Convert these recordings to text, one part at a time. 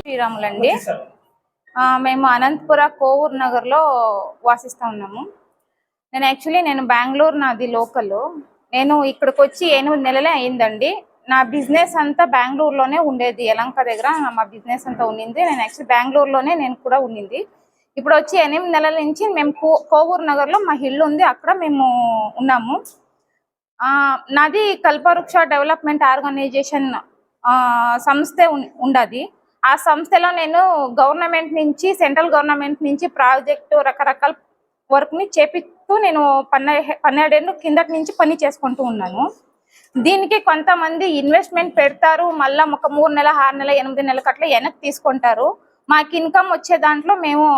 శ్రీరాములండి. మేము అనంతపుర కోవూరు నగర్లో వాసిస్తూ ఉన్నాము. నేను బెంగళూరు, నాది లోకల్. నేను ఇక్కడికి వచ్చి 8 నెలలే అయిందండి. నా బిజినెస్ అంతా బెంగళూరులోనే ఉండేది. యలంక దగ్గర మా బిజినెస్ అంతా ఉండింది. నేను యాక్చువల్లీ బెంగళూరులోనే నేను కూడా ఉండింది. ఇప్పుడు వచ్చి 8 నెలల నుంచి మేము కోవూరు నగర్లో మా ఇల్లు ఉంది, అక్కడ మేము ఉన్నాము. నాది కల్పవృక్ష డెవలప్మెంట్ ఆర్గనైజేషన్ సంస్థ ఉండదు. ఆ సంస్థలో నేను గవర్నమెంట్ నుంచి, సెంట్రల్ గవర్నమెంట్ నుంచి ప్రాజెక్టు రకరకాల వర్క్ని చేపిస్తూ నేను 12 ఏళ్ళు కిందటి నుంచి పని చేసుకుంటూ ఉన్నాను. దీనికి కొంతమంది ఇన్వెస్ట్మెంట్ పెడతారు, మళ్ళీ ఒక 3 నెలల, 6 నెలల, 8 నెలలకు అట్లా వెనక్కి తీసుకుంటారు. మాకు ఇన్కమ్ వచ్చే దాంట్లో మేము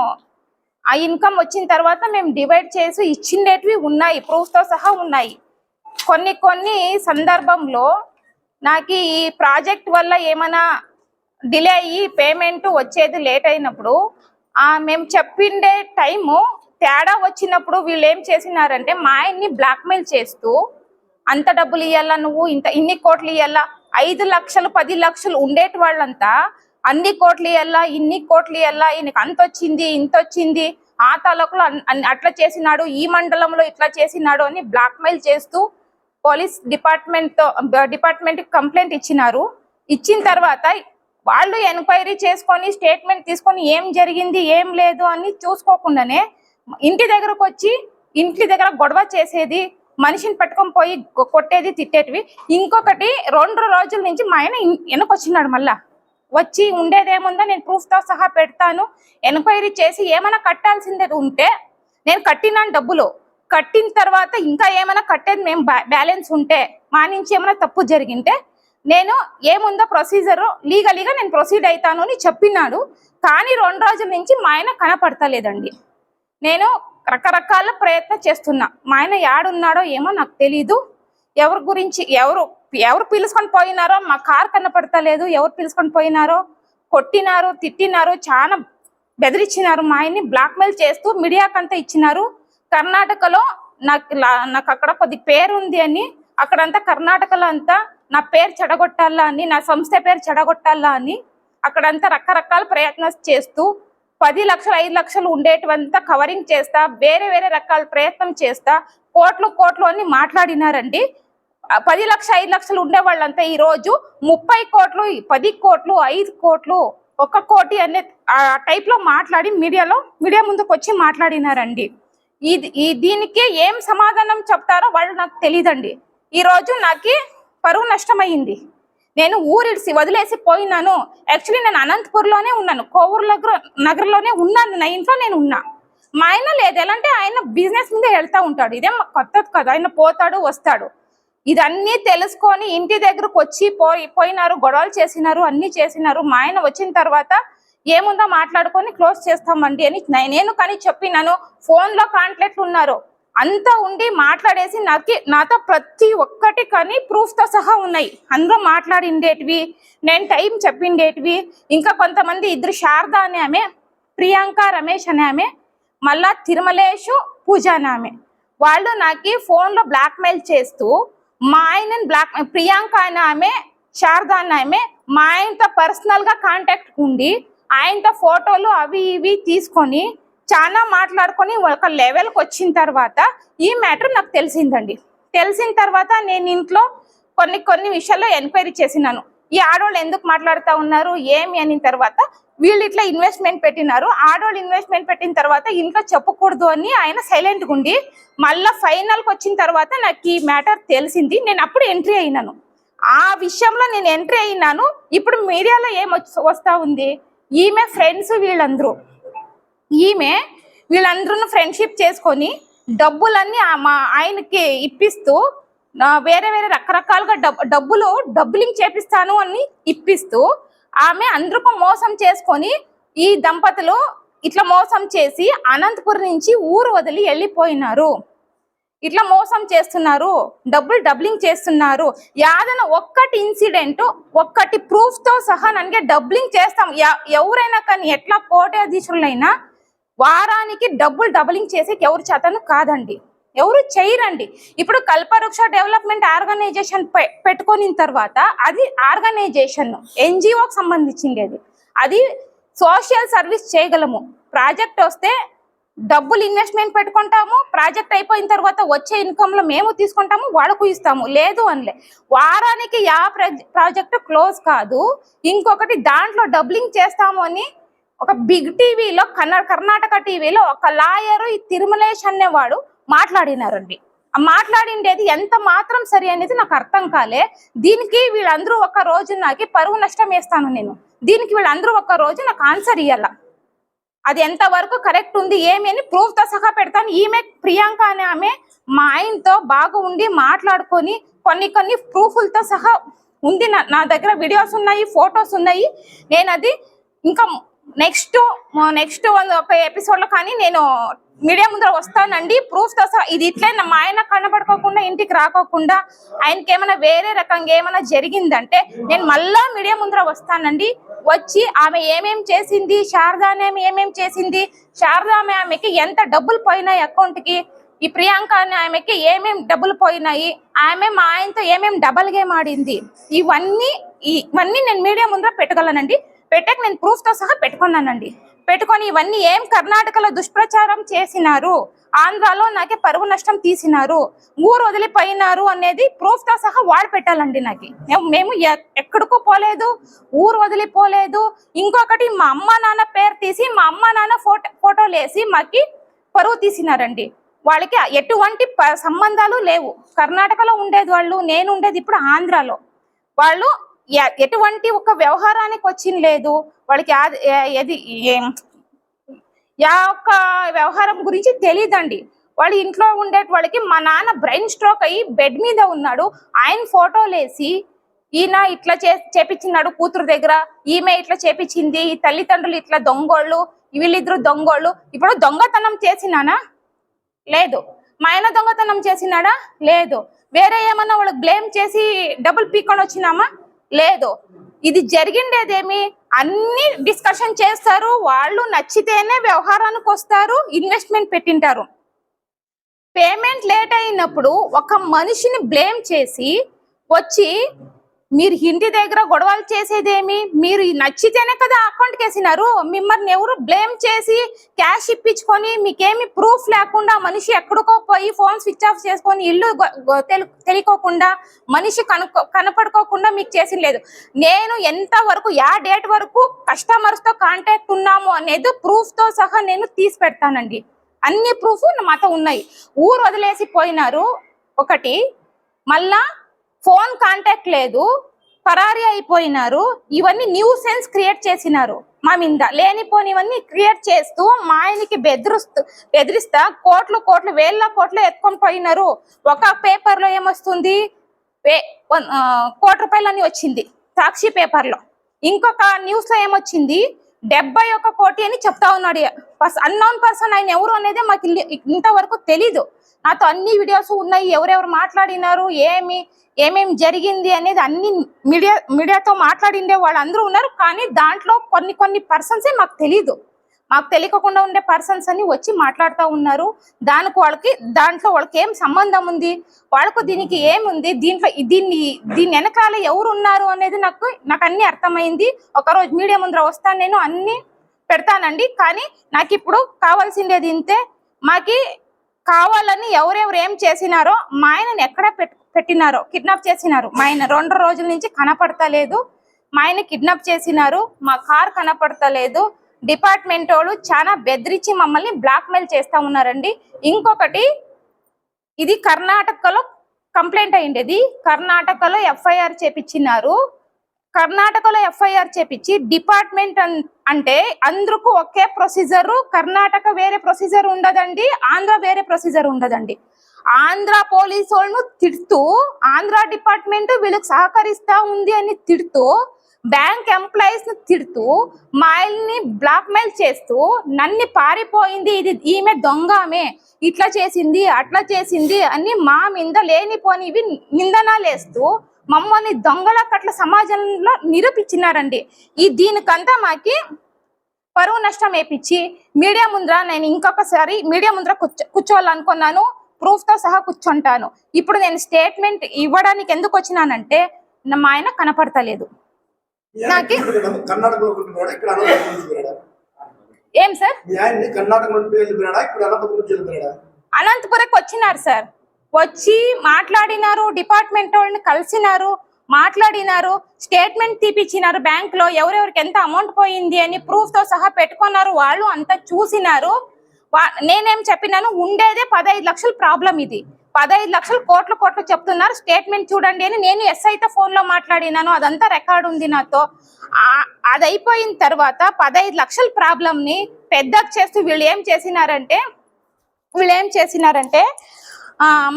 ఆ ఇన్కమ్ వచ్చిన తర్వాత మేము డివైడ్ చేసి ఇచ్చినవి ఉన్నాయి, ప్రూఫ్తో సహా ఉన్నాయి. కొన్ని సందర్భంలో నాకు ఈ ప్రాజెక్ట్ వల్ల ఏమైనా డిలే అయ్యి పేమెంట్ వచ్చేది లేట్ అయినప్పుడు, మేము చెప్పిండే టైము తేడా వచ్చినప్పుడు వీళ్ళు ఏం చేసినారంటే మా ఆయన్ని బ్లాక్మెయిల్ చేస్తూ, అంత డబ్బులు ఇవ్వాలా, నువ్వు ఇన్ని కోట్లు ఇవ్వాలా, 5 లక్షలు 10 లక్షలు ఉండేటి వాళ్ళంతా అన్ని కోట్లు ఇవ్వాలా, ఇన్ని కోట్లు ఇవ్వాలా, ఈయనకి అంత వచ్చింది, ఇంత వచ్చింది, ఆ తాలూకులో అట్లా చేసినాడు, ఈ మండలంలో ఇట్లా చేసినాడు అని బ్లాక్మెయిల్ చేస్తూ పోలీస్ డిపార్ట్మెంట్ కంప్లైంట్ ఇచ్చినారు. ఇచ్చిన తర్వాత వాళ్ళు ఎంక్వైరీ చేసుకొని స్టేట్మెంట్ తీసుకొని ఏం జరిగింది ఏం లేదు అని చూసుకోకుండానే ఇంటి దగ్గరకు వచ్చి ఇంటి దగ్గర గొడవ చేసేది, మనిషిని పట్టుకొని పోయి కొట్టేది, తిట్టేటివి. ఇంకొకటి 2 రోజుల నుంచి మా ఆయన వెనకొచ్చినాడు. మళ్ళా వచ్చి ఉండేదేముందో నేను ప్రూఫ్తో సహా పెడతాను, ఎంక్వైరీ చేసి ఏమైనా కట్టాల్సిందే ఉంటే నేను కట్టినాను, డబ్బులు కట్టిన తర్వాత ఇంకా ఏమైనా కట్టేది మేము బ్యాలెన్స్ ఉంటే, మా నుంచి ఏమైనా తప్పు జరిగింటే నేను ఏముందో ప్రొసీజర్ లీగలీగా నేను ప్రొసీడ్ అవుతాను అని చెప్పినాడు. కానీ 2 రోజుల నుంచి మా ఆయన కనపడతలేదండి. నేను రకరకాల ప్రయత్నం చేస్తున్నా. మా ఆయన యాడున్నాడో ఏమో నాకు తెలీదు. ఎవరి గురించి ఎవరు పిలుచుకొని పోయినారో, మా కార్ కనపడతలేదు, ఎవరు పిలుచుకొని పోయినారో, కొట్టినారు, తిట్టినారు, చాలా బెదిరించినారు. మా ఆయన్ని బ్లాక్మెయిల్ చేస్తూ మీడియాకంతా ఇచ్చినారు. కర్ణాటకలో నాకు అక్కడ కొద్ది పేరు ఉంది అని, అక్కడంతా కర్ణాటకలో అంతా నా పేరు చెడగొట్టాలా అని, నా సంస్థ పేరు చెడగొట్టాలా అని అక్కడంతా రకరకాల ప్రయత్నాలు చేస్తూ 10 లక్షలు 5 లక్షలు ఉండేటివంతా కవరింగ్ చేస్తా, వేరే రకాల ప్రయత్నం చేస్తా కోట్లు అని మాట్లాడినారండి. 10 లక్షలు 5 లక్షలు ఉండే వాళ్ళంతా ఈరోజు 30 కోట్లు, 10 కోట్లు, 5 కోట్లు, 1 కోటి అనే ఆ టైప్లో మాట్లాడి మీడియా ముందుకు వచ్చి మాట్లాడినారండి. దీనికి ఏం సమాధానం చెప్తారో వాళ్ళు నాకు తెలియదండి. ఈరోజు నాకు పరువు నష్టమైంది. నేను ఊరిడిసి వదిలేసి పోయినాను. యాక్చువల్లీ నేను అనంతపూర్లోనే ఉన్నాను, కోవూరు నగర్లోనే ఉన్నాను, నా ఇంట్లో నేను ఉన్నా. మా ఆయన లేదు, ఎలాంటి ఆయన బిజినెస్ మీద వెళ్తూ ఉంటాడు. ఇదేం కొత్తది కదా, ఆయన పోతాడు వస్తాడు. ఇదన్నీ తెలుసుకొని ఇంటి దగ్గరకు వచ్చి పోయినారు, గొడవలు చేసినారు, అన్నీ చేసినారు. మా ఆయన వచ్చిన తర్వాత ఏముందో మాట్లాడుకొని క్లోజ్ చేస్తామండి అని నేను కానీ చెప్పినాను. ఫోన్లో కాంటాక్ట్లు ఉన్నారు, అంతా ఉండి మాట్లాడేసి నాతో ప్రతి ఒక్కటి కానీ ప్రూఫ్తో సహా ఉన్నాయి. అందులో మాట్లాడిండేటివి, నేను టైం చెప్పిండేటివి. ఇంకా కొంతమంది 2 శారద అనే ఆమె, ప్రియాంక రమేష్ అనే ఆమె, మళ్ళా తిరుమలేషు పూజ అనే ఆమె, వాళ్ళు నాకు ఫోన్లో బ్లాక్మెయిల్ చేస్తూ మా ఆయనని ప్రియాంక అనే ఆమె, శారద అనే ఆమె మా ఆయనతో పర్సనల్గా కాంటాక్ట్ ఉండి ఆయనతో ఫోటోలు అవి ఇవి తీసుకొని చాలా మాట్లాడుకొని ఒక లెవెల్కి వచ్చిన తర్వాత ఈ మ్యాటర్ నాకు తెలిసిందండి. తెలిసిన తర్వాత నేను ఇంట్లో కొన్ని విషయాల్లో ఎంక్వైరీ చేసినాను. ఈ ఆడవాళ్ళు ఎందుకు మాట్లాడుతూ ఉన్నారు ఏమి అని. తర్వాత వీళ్ళు ఇట్లా ఇన్వెస్ట్మెంట్ పెట్టినారు, ఆడవాళ్ళు ఇన్వెస్ట్మెంట్ పెట్టిన తర్వాత ఇంట్లో చెప్పకూడదు అని ఆయన సైలెంట్గా ఉండి మళ్ళీ ఫైనల్కి వచ్చిన తర్వాత నాకు ఈ మ్యాటర్ తెలిసింది. నేను అప్పుడు ఎంట్రీ అయినాను. ఆ విషయంలో నేను ఎంట్రీ అయినాను. ఇప్పుడు మీడియాలో ఏం వస్తూ ఉంది, ఈమె ఫ్రెండ్స్ వీళ్ళందరూ ఫ్రెండ్షిప్ చేసుకొని డబ్బులన్నీ మా ఆయనకి ఇప్పిస్తూ వేరే రకరకాలుగా డబ్బులింగ్ చేపిస్తాను అని ఇప్పిస్తూ ఆమె అందరికీ మోసం చేసుకొని ఈ దంపతులు ఇట్లా మోసం చేసి అనంతపురం నుంచి ఊరు వదిలి వెళ్ళిపోయినారు. ఇట్లా మోసం చేస్తున్నారు, డబ్బులు డబ్లింగ్ చేస్తున్నారు. యాదన ఒక్కటి ఇన్సిడెంట్, ఒక్కటి ప్రూఫ్ తో సహా ನನಗೆ డబ్లింగ్ చేస్తాం. ఎవరైనా కానీ ఎట్లా కోటాధీశులైనా వారానికి డబ్బులు డబ్లింగ్ చేసేకి ఎవరు చేతను కాదండి, ఎవరు చేయరండి. ఇప్పుడు కల్పవృక్ష డెవలప్మెంట్ ఆర్గనైజేషన్ పెట్టుకున్న తర్వాత అది ఆర్గనైజేషన్ ఎన్జిఓకి సంబంధించింది. అది సోషల్ సర్వీస్ చేయగలము. ప్రాజెక్ట్ వస్తే డబ్బులు ఇన్వెస్ట్మెంట్ పెట్టుకుంటాము, ప్రాజెక్ట్ అయిపోయిన తర్వాత వచ్చే ఇన్కమ్ లో మేము తీసుకుంటాము, వాళ్ళకు ఇస్తాము. లేదు అనలే, వారానికి ప్రాజెక్ట్ క్లోజ్ కాదు. ఇంకొకటి దాంట్లో డబ్లింగ్ చేస్తాము అని ఒక బిగ్ టీవీలో కర్ణాటక టీవీలో ఒక లాయరు ఈ తిరుమలేష్ అనేవాడు మాట్లాడినారండి. మాట్లాడిండేది ఎంత మాత్రం సరి అనేది నాకు అర్థం కాలే. దీనికి వీళ్ళందరూ ఒక రోజు నాకు పరువు నష్టం వేస్తాను నేను. దీనికి వీళ్ళందరూ ఒక రోజు నాకు ఆన్సర్ ఇవ్వాల. అది ఎంత వరకు కరెక్ట్ ఉంది ఏమి అని ప్రూఫ్ తో సహా పెడతాను. ఈమె ప్రియాంక అనే ఆమె మా ఆయనతో బాగా ఉండి మాట్లాడుకొని కొన్ని ప్రూఫ్లతో సహా ఉంది. నా దగ్గర వీడియోస్ ఉన్నాయి, ఫొటోస్ ఉన్నాయి. నేను అది ఇంకా నెక్స్ట్ ఒక ఎపిసోడ్ లో కానీ నేను మీడియా ముందర వస్తానండి ప్రూఫ్ తో సహా. ఇది ఇట్లే మా ఆయన కనబడుకోకుండా ఇంటికి రాకోకుండా ఆయనకి ఏమైనా వేరే రకంగా ఏమైనా జరిగిందంటే నేను మళ్ళా మీడియా ముందర వస్తానండి. వచ్చి ఆమె ఏమేం చేసింది, శారదా అనే ఏమేం చేసింది, శారదా ఆమెకి ఎంత డబ్బులు పోయినాయి అకౌంట్ కి, ఈ ప్రియాంక అనే ఆమెకి ఏమేం డబ్బులు పోయినాయి, ఆమె మా ఆయనతో ఏమేం డబల్ గేమ్ ఆడింది, ఇవన్నీ నేను మీడియా ముందర పెట్టగలనండి. పెట్టక నేను ప్రూఫ్ తో సహా పెట్టుకున్నానండి. పెట్టుకొని ఇవన్నీ ఏం కర్ణాటకలో దుష్ప్రచారం చేసినారు, ఆంధ్రాలో నాకే పరువు నష్టం తీసినారు, ఊరు వదిలిపోయినారు అనేది ప్రూఫ్ తో సహా వాడు పెట్టాలండి. నాకు మేము ఎక్కడికో పోలేదు, ఊరు వదిలిపోలేదు. ఇంకొకటి మా అమ్మ నాన్న పేరు తీసి మా అమ్మ నాన్న ఫోటోలు వేసి మాకి పరువు తీసినారండి. వాళ్ళకి ఎటువంటి సంబంధాలు లేవు. కర్ణాటకలో ఉండేది వాళ్ళు, నేను ఉండేది ఇప్పుడు ఆంధ్రాలో. వాళ్ళు ఎటువంటి ఒక వ్యవహారానికి వచ్చింది లేదు. వాళ్ళకి ఒక్క వ్యవహారం గురించి తెలియదండి. వాళ్ళు ఇంట్లో ఉండే వాళ్ళకి మా నాన్న బ్రెయిన్ స్ట్రోక్ అయ్యి బెడ్ మీద ఉన్నాడు, ఆయన ఫోటోలు వేసి ఈయన ఇట్లా చేపించినాడు కూతురు దగ్గర, ఈమె ఇట్లా చేపించింది, ఈ తల్లిదండ్రులు ఇట్లా దొంగోళ్ళు, వీళ్ళిద్దరు దొంగోళ్ళు. ఇప్పుడు దొంగతనం చేసినానా? లేదు. మా ఆయన దొంగతనం చేసినాడా? లేదు. వేరే ఏమన్నా వాళ్ళకి బ్లేమ్ చేసి డబ్బులు పీక్కొని వచ్చినామా? లేదు. ఇది జరిగిండేదేమి అన్ని డిస్కషన్ చేస్తారు. వాళ్ళు నచ్చితేనే వ్యవహారానికి వస్తారు, ఇన్వెస్ట్మెంట్ పెట్టింటారు. పేమెంట్ లేట్ అయినప్పుడు ఒక మనిషిని బ్లేమ్ చేసి వచ్చి మీరు ఇంటి దగ్గర గొడవలు చేసేదేమి, మీరు నచ్చితేనే కదా అకౌంట్కి వేసినారు. మిమ్మల్ని ఎవరు బ్లేమ్ చేసి క్యాష్ ఇప్పించుకొని మీకేమి ప్రూఫ్ లేకుండా మనిషి ఎక్కడికో పోయి ఫోన్ స్విచ్ ఆఫ్ చేసుకొని ఇల్లు తెలియకోకుండా మనిషి కనపడుకోకుండా మీకు చేసి లేదు. నేను ఎంత వరకు డేట్ వరకు కస్టమర్స్ తో కాంటాక్ట్ ఉన్నాము అనేది ప్రూఫ్ తో సహా నేను తీసి పెడతానండి. అన్ని ప్రూఫ్ మాతో ఉన్నాయి. ఊరు వదిలేసి పోయినారు ఒకటి, మళ్ళా ఫోన్ కాంటాక్ట్ లేదు, పరారీ అయిపోయినారు. ఇవన్నీ న్యూ సెన్స్ క్రియేట్ చేసినారు మా మీద. లేనిపోనివన్నీ క్రియేట్ చేస్తూ మా ఆయనకి బెదిరిస్తా కోట్లు వేల కోట్లు ఎత్తుకొని పోయినారు. ఒక పేపర్ లో ఏమొస్తుంది, 1 కోటి రూపాయలని వచ్చింది సాక్షి పేపర్ లో. ఇంకొక న్యూస్ లో ఏమొచ్చింది 71 కోటి అని చెప్తా ఉన్నాడు. అన్నోన్ పర్సన్ ఆయన ఎవరు అనేది మాకు ఇంతవరకు తెలీదు. నాతో అన్ని వీడియోస్ ఉన్నాయి, ఎవరెవరు మాట్లాడినారు, ఏమేమి జరిగింది అనేది అన్ని మీడియాతో మాట్లాడిండే వాళ్ళందరూ ఉన్నారు. కానీ దాంట్లో కొన్ని పర్సన్సే మాకు తెలీదు. మాకు తెలియకుండా ఉండే పర్సన్స్ అని వచ్చి మాట్లాడుతూ ఉన్నారు. దాంట్లో వాళ్ళకి ఏం సంబంధం ఉంది, వాళ్ళకు దీనికి ఏముంది, దీన్ని వెనకాల ఎవరు ఉన్నారు అనేది నాకు అన్ని అర్థమైంది. ఒకరోజు మీడియా ముందర వస్తాను, నేను అన్ని పెడతానండి. కానీ నాకు ఇప్పుడు కావాల్సిందేది ఇంతే. మాకి కావాలని ఎవరెవరు ఏం చేసినారో, మా ఆయనని ఎక్కడ పెట్టినారో, కిడ్నాప్ చేసినారు. మా ఆయన 2 రోజుల నుంచి కనపడతలేదు. మా ఆయన కిడ్నాప్ చేసినారు, మా కార్ కనపడతలేదు. డిపార్ట్మెంట్ వాళ్ళు చాలా బెదిరించి మమ్మల్ని బ్లాక్మెయిల్ చేస్తా ఉన్నారండి. ఇంకొకటి, ఇది కర్ణాటకలో కంప్లైంట్ అయ్యిండేది. కర్ణాటకలో ఎఫ్ఐఆర్ చేపించినారు. కర్ణాటకలో ఎఫ్ఐఆర్ చేపించి డిపార్ట్మెంట్ అంటే అందరికి ఒకే ప్రొసీజర్. కర్ణాటక వేరే ప్రొసీజర్ ఉండదండి, ఆంధ్ర వేరే ప్రొసీజర్ ఉండదండి. ఆంధ్ర పోలీసు వాళ్ళను తిడుతూ ఆంధ్ర డిపార్ట్మెంట్ వీళ్ళకి సహకరిస్తా ఉంది అని తిడుతూ బ్యాంక్ ఎంప్లాయీస్ ని తిడుతూ మాయల్ని బ్లాక్ మెయిల్ చేస్తూ నన్ను పారిపోయింది, ఇది ఈమె దొంగమే, ఇట్లా చేసింది అట్లా చేసింది అని మా మీద లేనిపోనివి నిందనాలేస్తూ మమ్మల్ని దొంగలకు అట్లా సమాజంలో నిరూపించినారండి. దీనికంతా మాకి పరువు నష్టం వేపించి మీడియా ముందర నేను ఇంకొకసారి మీడియా ముందర కూర్చోవాలనుకున్నాను, ప్రూఫ్ తో సహా కూర్చుంటాను. ఇప్పుడు నేను స్టేట్మెంట్ ఇవ్వడానికి ఎందుకు వచ్చినానంటే మా ఆయన కనపడతలేదు నాకు. ఏం సార్ అనంతపురంకి వచ్చినారు సార్, వచ్చి మాట్లాడినారు, డిపార్ట్మెంట్ వాళ్ళని కలిసినారు, మాట్లాడినారు, స్టేట్మెంట్ తీపిచ్చినారు, బ్యాంక్ లో ఎవరెవరికి ఎంత అమౌంట్ పోయింది అని ప్రూఫ్ తో సహా పెట్టుకున్నారు. వాళ్ళు అంతా చూసినారు. నేనేం చెప్పినాను, ఉండేదే 15 లక్షల ప్రాబ్లం, ఇది 15 లక్షలు కోట్లు చెప్తున్నారు, స్టేట్మెంట్ చూడండి అని నేను ఎస్ఐతో ఫోన్ లో మాట్లాడినాను. అదంతా రికార్డు ఉంది నాతో. అది అయిపోయిన తర్వాత 15 లక్షల ప్రాబ్లం ని పెద్దగా చేస్తూ వీళ్ళు ఏం చేసినారంటే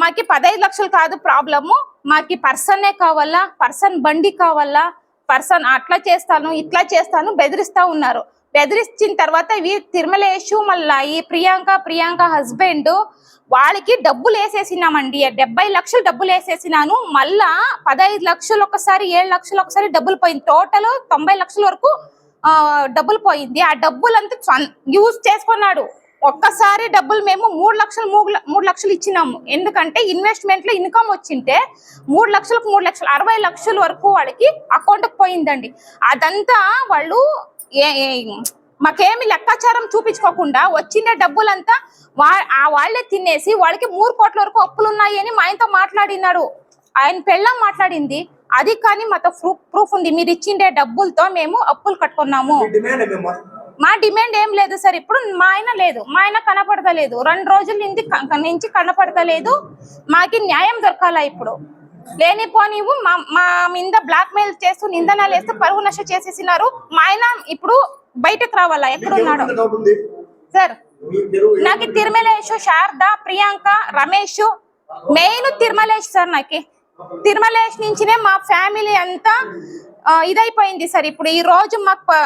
మాకి 15 లక్షలు కాదు ప్రాబ్లము, మాకి పర్సనే కావాలా, పర్సన్ బండి కావాలా, పర్సన్ అట్లా చేస్తాను ఇట్లా చేస్తాను బెదిరిస్తా ఉన్నారు. బెదిరించిన తర్వాత తిరుమలేషు మళ్ళా ఈ ప్రియాంక హస్బెండ్ వాళ్ళకి డబ్బులు వేసేసినామండి. 70 లక్షలు డబ్బులు వేసేసినాను. మళ్ళా 15 లక్షలు ఒకసారి, 7 లక్షలు ఒకసారి డబ్బులు పోయింది. టోటల్ 90 లక్షల వరకు డబ్బులు పోయింది. ఆ డబ్బులంతా యూజ్ చేసుకున్నాడు. ఒక్కసారి డబ్బులు మేము 3 లక్షలు ఇచ్చినాము. ఎందుకంటే ఇన్వెస్ట్మెంట్ లో ఇన్కమ్ వచ్చింటే 3 లక్షలకు 3 లక్షలు 60 లక్షల వరకు వాళ్ళకి అకౌంట్ కు పోయిందండి. అదంతా వాళ్ళు మాకేమి లెక్కాచారం చూపించుకోకుండా వచ్చిన డబ్బులంతా వాళ్లే తినేసి వాళ్ళకి 3 కోట్ల వరకు అప్పులు ఉన్నాయి అని మా ఆయనతో మాట్లాడినాడు. ఆయన పెళ్ళం మాట్లాడింది అది, కానీ మాతో ప్రూఫ్ ఉంది. మీరు ఇచ్చిండే డబ్బులతో మేము అప్పులు కట్టుకున్నాము. మా డిమాండ్ ఏం లేదు సార్. ఇప్పుడు మా ఆయన లేదు, మా ఆయన కనపడతలేదు, 2 రోజుల నుంచి కనపడతలేదు. మాకి న్యాయం దొరకాలా ఇప్పుడు. లేనిపోనివు మా మీద బ్లాక్ మెయిల్ చేస్తూ నిందనాలు వేస్తూ పరువు నష్ట చేసేసినారు. మా ఆయన ఇప్పుడు బయటకు రావాలా, ఎక్కడున్నాడు సార్? నాకు తిరుమలేష్, శారద, ప్రియాంక, రమేష్, మెయిన్ తిరుమలేష్ సార్. నాకు తిరుమలేష్ నుంచినే మా ఫ్యామిలీ అంతా ఇదైపోయింది సార్. ఇప్పుడు ఈ రోజు మాకు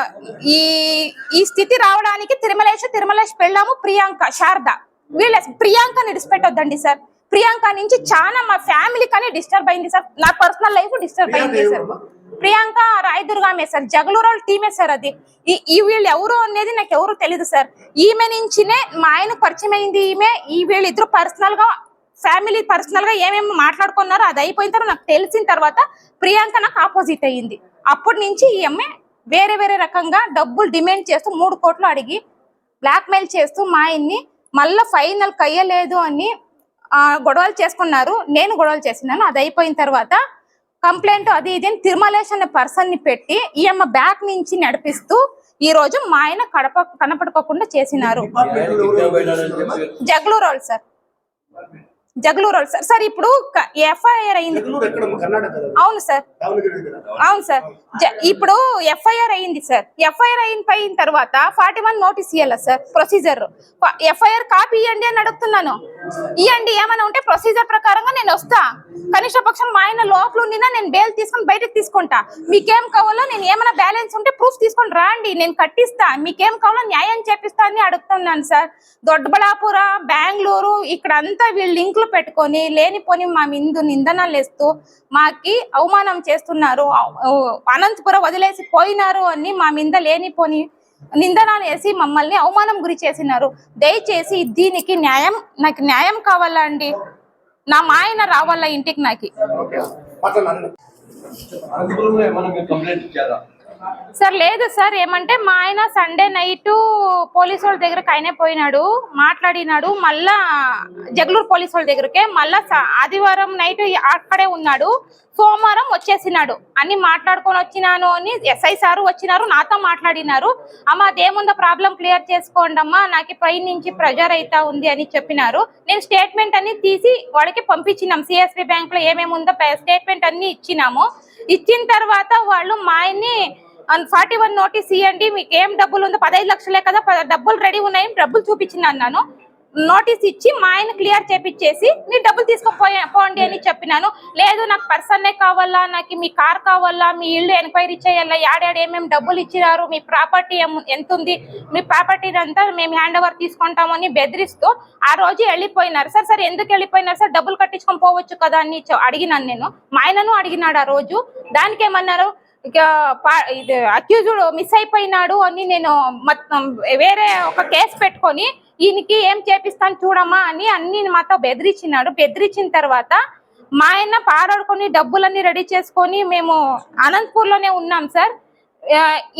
ఈ స్థితి రావడానికి తిరుమలేష్ పెళ్ళాము, ప్రియాంక, శారద, వీళ్ళ ప్రియాంకని విడిచిపెట్టొద్దండి సార్. ప్రియాంక నుంచి చాలా మా ఫ్యామిలీ కానీ డిస్టర్బ్ అయింది సార్. నా పర్సనల్ లైఫ్ డిస్టర్బ్ అయింది సార్. ప్రియాంక రాయదుర్గామే సార్, జగలూరు టీమే సార్. అది వీళ్ళు ఎవరు అనేది నాకు ఎవరు తెలీదు సార్. ఈమె నుంచినే మా ఆయన పరిచయం అయింది. వీళ్ళిద్దరు పర్సనల్ గా ఫ్యామిలీ పర్సనల్ గా ఏమేమి మాట్లాడుకున్నారో అది అయిపోయిన తర్వాత నాకు తెలిసిన తర్వాత ప్రియాంక నాకు ఆపోజిట్ అయ్యింది. అప్పటి నుంచి ఈ అమ్మాయి వేరే రకంగా డబ్బులు డిమాండ్ చేస్తూ 3 కోట్లు అడిగి బ్లాక్ మెయిల్ చేస్తూ మా ఆయన్ని మళ్ళీ ఫైనల్ కయ్యలేదు అని గొడవలు చేసుకున్నారు. నేను గొడవలు చేసినాను. అది అయిపోయిన తర్వాత కంప్లైంట్ అది ఇది అని తిరుమలేష్ అనే పర్సన్ ని పెట్టి ఈ అమ్మ బ్యాక్ నుంచి నడిపిస్తూ ఈ రోజు మా ఆయన కనపడుకోకుండా చేసినారు. జగలూరు సార్, జగలూరు సార్. సార్ ఇప్పుడు ఎఫ్ఐఆర్ అయింది. అవును సార్, అవును సార్. ఇప్పుడు ఎఫ్ఐఆర్ అయింది సార్. ఎఫ్ఐఆర్ అయిన తర్వాత 41 నోటీస్ ఇవ్వాలా సార్? ప్రొసీజర్ ఎఫ్ఐఆర్ కాపీ ఇవ్వండి అని అడుగుతున్నాను. ఇవ్వండి, ఏమైనా ఉంటే ప్రొసీజర్ ప్రకారంగా నేను వస్తా. కనిష్ట పక్షం మా ఆయన లోపల ఉండినా నేను బెయిల్ తీసుకొని బయటకు తీసుకుంటా. మీకేం కావాలో, నేను ఏమైనా బ్యాలెన్స్ ఉంటే ప్రూఫ్ తీసుకొని రాండి, నేను కట్టిస్తా. మీకేం కావాలో న్యాయం చేపిస్తా అని అడుగుతున్నాను సార్. దొడ్డబళాపుర, బెంగళూరు ఇక్కడంతా వీళ్ళు లింకులు పెట్టుకొని లేనిపోని మా మీద నిందనలు వేస్తూ మాకి అవమానం చేస్తున్నారు. అనంతపురం వదిలేసి పోయినారు అని మా మీద లేనిపోని నిందనలు వేసి మమ్మల్ని అవమానం గురి చేసినారు. దయచేసి దీనికి నాకు న్యాయం కావాలా అండి. నా మా ఆయన రావాలా ఇంటికి. నాకు సార్ లేదు సార్. ఏమంటే మా ఆయన సండే నైట్ పోలీసు వాళ్ళ దగ్గరకు ఆయనే పోయినాడు, మాట్లాడినాడు. మళ్ళా జగలూరు పోలీసు వాళ్ళ దగ్గరకే, మళ్ళా ఆదివారం నైట్ అక్కడే ఉన్నాడు. సోమవారం వచ్చేసినాడు. అన్ని మాట్లాడుకొని వచ్చినాను అని ఎస్ఐ సారు వచ్చినారు, నాతో మాట్లాడినారు. అమ్మ అదేముందో ప్రాబ్లం క్లియర్ చేసుకోండి అమ్మా, నాకు పై నుంచి ప్రెజర్ అవుతా ఉంది అని చెప్పినారు. నేను స్టేట్మెంట్ అన్ని తీసి వాడికి పంపించినాం. సిఎస్బి బ్యాంక్ లో ఏమేమి ఉందో స్టేట్మెంట్ అన్ని ఇచ్చినాము. ఇచ్చిన తర్వాత వాళ్ళు మా ఆయన్ని 41 నోటీస్ ఇవ్వండి, మీకు ఏం డబ్బులు ఉందో 15 లక్షలే కదా, డబ్బులు రెడీ ఉన్నాయి, డబ్బులు చూపించిన అన్నాను. నోటీస్ ఇచ్చి మా ఆయన క్లియర్ చేపించేసి మీరు డబ్బులు పోండి అని చెప్పినాను. లేదు నాకు పర్సన్నే కావాలా, నాకు మీ కార్ కావాలా, మీ ఇల్లు ఎంక్వైరీ చేయాలా, యాడాడు ఏమేమి డబ్బులు ఇచ్చినారు, మీ ప్రాపర్టీ ఎంత ఉంది, మీ ప్రాపర్టీ అంతా మేము హ్యాండ్ ఓవర్ తీసుకుంటామని బెదిరిస్తూ ఆ రోజు వెళ్ళిపోయినారు సార్. సార్ ఎందుకు వెళ్ళిపోయినారు సార్, డబ్బులు కట్టించుకొని పోవచ్చు కదా అని అడిగినాను నేను. మా ఆయనను అడిగినాడు ఆ రోజు. దానికి ఏమన్నారు, అక్యూజ్డ్ మిస్ అయిపోయినాడు అని నేను వేరే ఒక కేసు పెట్టుకొని ఈయనకి ఏం చేపిస్తాను చూడమ్మా అని అన్ని మాతో బెదిరించినాడు. బెదిరించిన తర్వాత మా ఆయన పారాడుకొని డబ్బులన్నీ రెడీ చేసుకొని మేము అనంతపూర్లోనే ఉన్నాం సార్.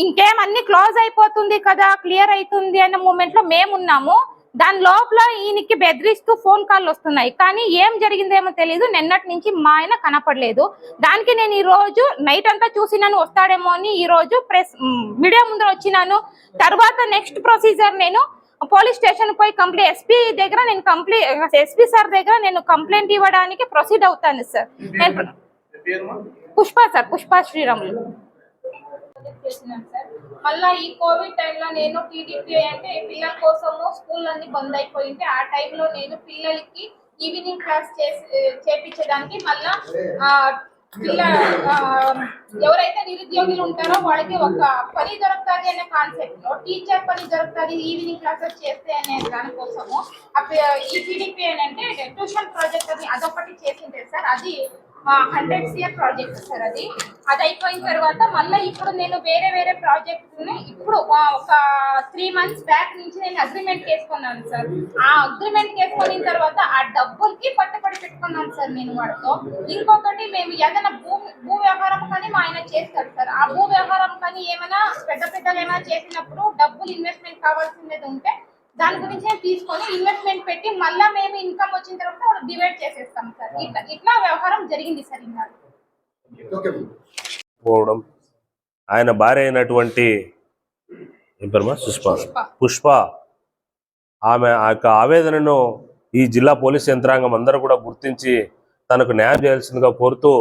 ఇంకేం అన్ని క్లోజ్ అయిపోతుంది కదా, క్లియర్ అవుతుంది అన్న మూమెంట్ లో మేము ఉన్నాము. దాని లోపల ఈయనకి బెదిరిస్తూ ఫోన్ కాల్ వస్తున్నాయి. కానీ ఏం జరిగిందేమో తెలియదు, నిన్నటి నుంచి మా ఆయన కనపడలేదు. దానికి నేను ఈ రోజు నైట్ అంతా చూసినాను వస్తాడేమో అని ఈ రోజు మీడియా ముందర వచ్చినాను. తర్వాత నెక్స్ట్ ప్రొసీజర్ నేను పోలీస్ స్టేషన్ పోయి ఎస్పీ దగ్గర నేను ఎస్పీ సార్ దగ్గర నేను కంప్లైంట్ ఇవ్వడానికి ప్రొసీడ్ అవుతాను సార్. నేను పుష్ప శ్రీరాములు చేసినాను సార్. మళ్ళా ఈ కోవిడ్ టైంలో నేను టీడీపీ అంటే పిల్లల కోసము స్కూల్ అన్ని బంద్ అయిపోయింటే ఆ టైంలో నేను పిల్లలకి ఈవినింగ్ క్లాస్ చేపించడానికి మళ్ళా ఎవరైతే నిరుద్యోగులు ఉంటారో వాళ్ళకి ఒక పని దొరుకుతుంది అనే కాన్సెప్ట్ లో టీచర్ పని దొరుకుతుంది ఈవినింగ్ క్లాసెస్ చేస్తే అనే దానికోసము ఈ టీడీపీ అంటే ట్యూషన్ ప్రాజెక్ట్ అని అదొకటి చేసింది సార్. అది 100 CR ప్రాజెక్ట్ సార్. అది అయిపోయిన తర్వాత మళ్ళీ ఇప్పుడు నేను వేరే ప్రాజెక్ట్ ఇప్పుడు ఒక 3 months బ్యాక్ నుంచి నేను అగ్రిమెంట్ చేసుకున్నాను సార్. ఆ అగ్రిమెంట్ చేసుకున్న తర్వాత ఆ డబ్బులకి పట్టుబడి పెట్టుకున్నాను సార్ నేను వాడితో. ఇంకొకటి మేము ఏదైనా భూ వ్యవహారం కానీ మా ఆయన చేస్తాడు సార్. ఆ భూ వ్యవహారం కానీ ఏమైనా పెద్దగా ఏమైనా చేసినప్పుడు డబ్బులు ఇన్వెస్ట్మెంట్ కావాల్సింది ఉంటే దాని గురించి నేను తీసుకొని ఇన్వెస్ట్మెంట్ పెట్టి మళ్ళా మేము ఇన్కమ్ వచ్చిన తర్వాత వాళ్ళు డివైడ్ చేసేస్తాం సార్. ఇట్లా వ్యవహారం జరిగింది సార్. పోవడం ఆయన భార్య అయినటువంటి పుష్ప ఆమె ఆ యొక్క ఆవేదనను ఈ జిల్లా పోలీస్ యంత్రాంగం అందరూ కూడా గుర్తించి తనకు న్యాయం చేయాల్సిందిగా కోరుతూ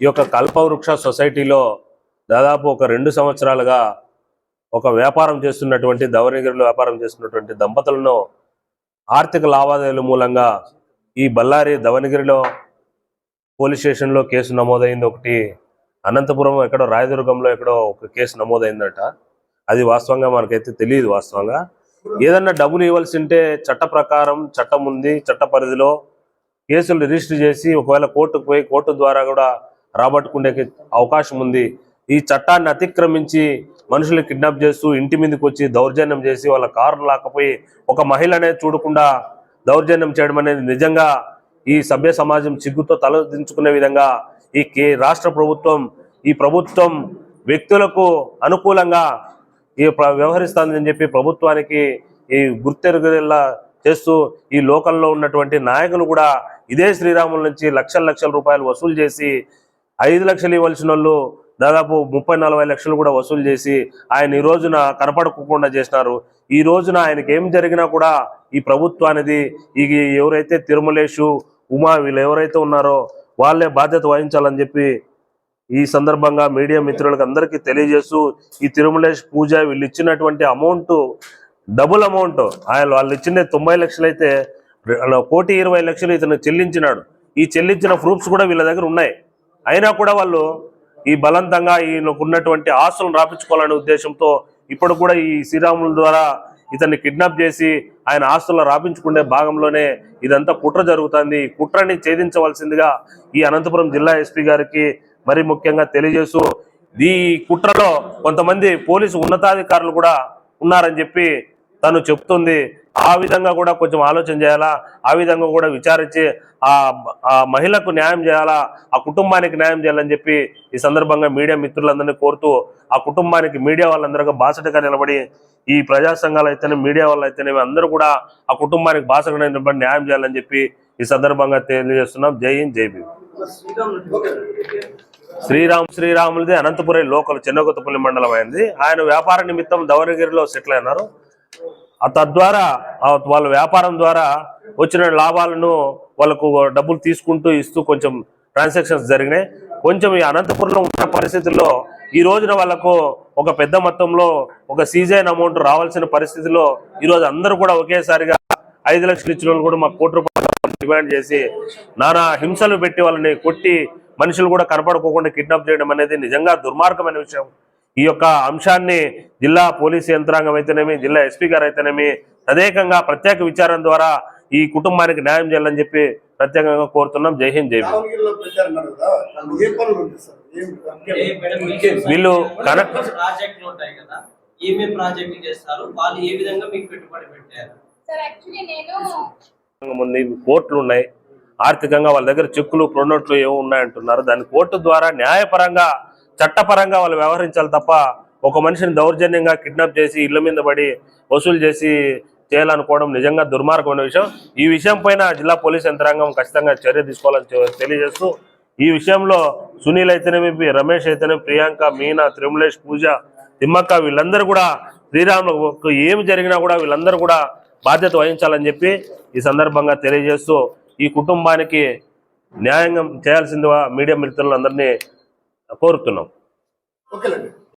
ఈ యొక్క కల్పవృక్ష సొసైటీలో దాదాపు ఒక 2 సంవత్సరాలుగా ఒక వ్యాపారం చేస్తున్నటువంటి ధవళగిరిలో వ్యాపారం చేస్తున్నటువంటి దంపతులను ఆర్థిక లావాదేవీల మూలంగా ఈ బళ్ళారి ధవళగిరిలో పోలీస్ స్టేషన్లో కేసు నమోదైంది. ఒకటి అనంతపురం ఎక్కడో రాయదుర్గంలో ఎక్కడో ఒక కేసు నమోదైందట. అది వాస్తవంగా మనకైతే తెలియదు. వాస్తవంగా ఏదన్నా డబ్బులు ఇవ్వాల్సి ఉంటే చట్ట ప్రకారం చట్టం ఉంది, చట్ట పరిధిలో కేసులు రిజిస్టర్ చేసి ఒకవేళ కోర్టుకు పోయి కోర్టు ద్వారా కూడా రాబట్టుకునే అవకాశం ఉంది. ఈ చట్టాన్ని అతిక్రమించి మనుషులు కిడ్నాప్ చేస్తూ ఇంటి మీదకి వచ్చి దౌర్జన్యం చేసి వాళ్ళ కారు లాకపోయి ఒక మహిళనే చూడకుండా దౌర్జన్యం చేయడం అనేది నిజంగా ఈ సభ్య సమాజం సిగ్గుతో తలదించుకునే విధంగా ఈ రాష్ట్ర ప్రభుత్వం వ్యక్తులకు అనుకూలంగా వ్యవహరిస్తుందని చెప్పి ప్రభుత్వానికి ఈ గుర్తెరుగేలా చేస్తూ ఈ లోకల్లో ఉన్నటువంటి నాయకులు కూడా ఇదే శ్రీరాముల నుంచి లక్షల రూపాయలు వసూలు చేసి 5 లక్షలు ఇవ్వాల్సిన వాళ్ళు దాదాపు 30-40 లక్షలు కూడా వసూలు చేసి ఆయన ఈ రోజున కనపడకుండా చేసినారు. ఈ రోజున ఆయనకి ఏం జరిగినా కూడా ఈ ప్రభుత్వానికి ఎవరైతే తిరుమలేషు ఉమా వీళ్ళు ఎవరైతే ఉన్నారో వాళ్ళే బాధ్యత వహించాలని చెప్పి ఈ సందర్భంగా మీడియా మిత్రులకు అందరికీ తెలియజేస్తూ ఈ తిరుమలేష్ పూజ వీళ్ళు ఇచ్చినటువంటి అమౌంట్ డబుల్ అమౌంట్ వాళ్ళు ఇచ్చిన 90 లక్షలు అయితే 1,20,00,000 ఇతను చెల్లించినాడు. ఈ చెల్లించిన ప్రూఫ్స్ కూడా వీళ్ళ దగ్గర ఉన్నాయి. అయినా కూడా వాళ్ళు ఈ బలవంతంగా ఈయనకున్నటువంటి ఆస్తులను రాపించుకోవాలనే ఉద్దేశంతో ఇప్పుడు కూడా ఈ శ్రీరాముల ద్వారా ఇతన్ని కిడ్నాప్ చేసి ఆయన ఆస్తులను రాపించుకునే భాగంలోనే ఇదంతా కుట్ర జరుగుతుంది. ఈ కుట్రని ఛేదించవలసిందిగా ఈ అనంతపురం జిల్లా ఎస్పీ గారికి మరి ముఖ్యంగా తెలియజేస్తూ ఈ కుట్రలో కొంతమంది పోలీసు ఉన్నతాధికారులు కూడా ఉన్నారని చెప్పి తను చెప్తుంది. ఆ విధంగా కూడా కొంచెం ఆలోచన చేయాలా, ఆ విధంగా కూడా విచారించి ఆ మహిళకు న్యాయం చేయాలా, ఆ కుటుంబానికి న్యాయం చేయాలని చెప్పి ఈ సందర్భంగా మీడియా మిత్రులందరినీ కోరుతూ ఆ కుటుంబానికి మీడియా వాళ్ళందరూ బాసటగా నిలబడి ఈ ప్రజా సంఘాలు అయితేనే మీడియా వాళ్ళు అయితేనే అందరూ కూడా ఆ కుటుంబానికి బాసటగా నిలబడి న్యాయం చేయాలని చెప్పి ఈ సందర్భంగా తెలియజేస్తున్నాం. జై హింద్, జై భీమ్. శ్రీరాములది అనంతపురం లోకల్ చిన్నగొత్తపల్లి మండలం అయింది. ఆయన వ్యాపార నిమిత్తం ధవళగిరిలో సెటిల్ అయినారు. తద్వారా వాళ్ళ వ్యాపారం ద్వారా వచ్చిన లాభాలను వాళ్ళకు డబ్బులు తీసుకుంటూ ఇస్తూ కొంచెం ట్రాన్సాక్షన్స్ జరిగినాయి. కొంచెం ఈ అనంతపురంలో ఉన్న పరిస్థితుల్లో ఈ రోజున వాళ్ళకు ఒక పెద్ద మొత్తంలో ఒక సీజైన్ అమౌంట్ రావాల్సిన పరిస్థితిలో ఈరోజు అందరూ కూడా ఒకేసారిగా 5 లక్షలు ఇచ్చిన వాళ్ళు కూడా మాకు ₹1 కోటి డిమాండ్ చేసి నానా హింసలు పెట్టి వాళ్ళని కొట్టి మనుషులు కూడా కనపడుకోకుండా కిడ్నాప్ చేయడం అనేది నిజంగా దుర్మార్గమైన విషయం. ఈ యొక్క అంశాన్ని జిల్లా పోలీసు యంత్రాంగం అయితేనేమి, జిల్లా ఎస్పీ గారు అయితేనేమి తదేకంగా ప్రత్యేక విచారణ ద్వారా ఈ కుటుంబానికి న్యాయం చేయాలని చెప్పి ప్రత్యేకంగా కోరుతున్నాం. జై హింద్, జై భీమ్. వీళ్ళు కనెక్ట్ ప్రాజెక్టులు ఉంటాయి కదా, ఏమేం ప్రాజెక్టులు చేస్తారు, వాళ్ళు ఏ విధంగా మీకు పెట్టుబడి పెట్టారు? సార్ యాక్చువల్లీ నేను ముందు కోర్టులు ఉన్నాయి, ఆర్థికంగా వాళ్ళ దగ్గర చెక్కులు ప్రొనోట్లు ఏమో ఉన్నాయంటున్నారు. దాని కోర్టు ద్వారా న్యాయపరంగా చట్టపరంగా వాళ్ళు వ్యవహరించాలి తప్ప ఒక మనిషిని దౌర్జన్యంగా కిడ్నాప్ చేసి ఇళ్ల మీద పడి వసూలు చేసి చేయాలనుకోవడం నిజంగా దుర్మార్గమైన విషయం. ఈ విషయం పైన జిల్లా పోలీస్ యంత్రాంగం ఖచ్చితంగా చర్య తీసుకోవాలని తెలియజేస్తూ, ఈ విషయంలో సునీల్ అయితేనేమి, రమేష్ అయితేనేమి, ప్రియాంక, మీనా, త్రిమలేష్, పూజ, తిమ్మక్క వీళ్ళందరూ కూడా శ్రీరాములకు ఏమి జరిగినా కూడా వీళ్ళందరూ కూడా బాధ్యత వహించాలని చెప్పి ఈ సందర్భంగా తెలియజేస్తూ, ఈ కుటుంబానికి న్యాయంగా చేయాల్సిందిగా మీడియా మిత్రులందరినీ కోరుతున్నాం. ఓకేనండి.